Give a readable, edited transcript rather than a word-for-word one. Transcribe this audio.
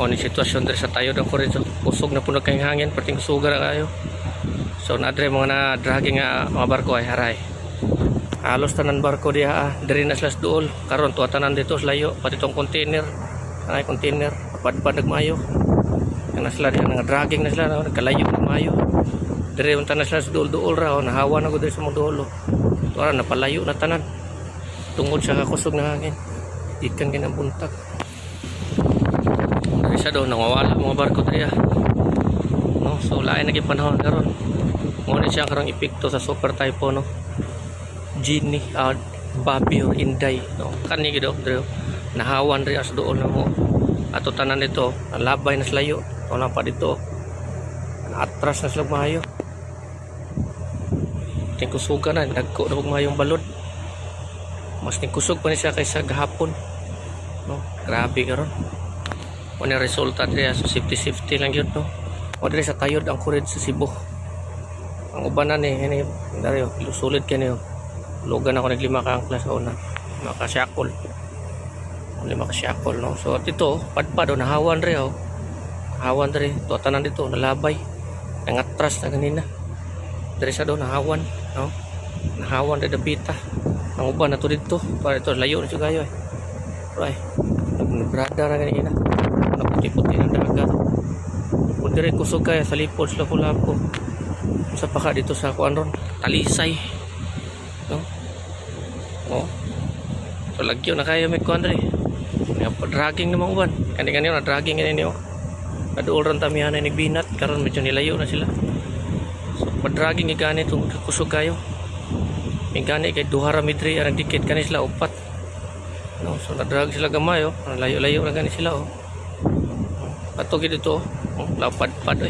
O ni sitwasyon diri sa tayo ng kurin, so kusog na puno kayong hangin, perting sugar na kayo. So nadre mga na draging nga mga barko ay haray. Halos tanan barko diha diri na sila duol karon tuwa-tanan dito sa layo pati tong container. Ay container padpad nagmayo. Kana sila diha nga draging na sila nagkalayo nagmayo. Diri unta na sila sa duol-duol ra nahawa na gud sa mga duol. Tuwa napalayo na tanan. Tungod sa kusog na hangin. Ikan ginang buntak. Diri sa do nangawala mga barko diha. No, so lain naging panahon karon. Mo ni siya karong epekto sa super typhoon no. Gini Babi or Inday no kani gido dre nahawan ri as doon na mo ato tanan dito labay na slayo wala pa dito atras na sila maayo tingkusugan na dagko na mayong balod mas tingkusog pa ni siya kaysa gahapon no grabe karon ano resulta dre so safety lang yun no o dre sa tayod ang kurid sa Cebu ang ubanan ni dario sulit kani lugan ako naglima ka ang class una makasyakol lima kasyakol no so dito padpad nahawan ri hawan ri to tanan dito nalabay nangatras na ganina diri sa do nahawan no nahawan ri dapita ang uban na to dito para ito layo na siya gayo right nagbrada na ganina naputi-puti ng dagat kung diri kusog kaya sa lipod sa lapu-lapu sa paka dito sa kuan ron Talisay no oh so lagyo na kayo may kuan rin dragging naman uban kani na dragging ganyan niyo kaduol ron tamihan na nagbinat karon medyo nilayo na sila so padragging igani itong kusog kayo igani kay duhara midri arang dikit kani sila upat no so nadrag sila gamay layo-layo na gani sila ato gid ito lapad-pad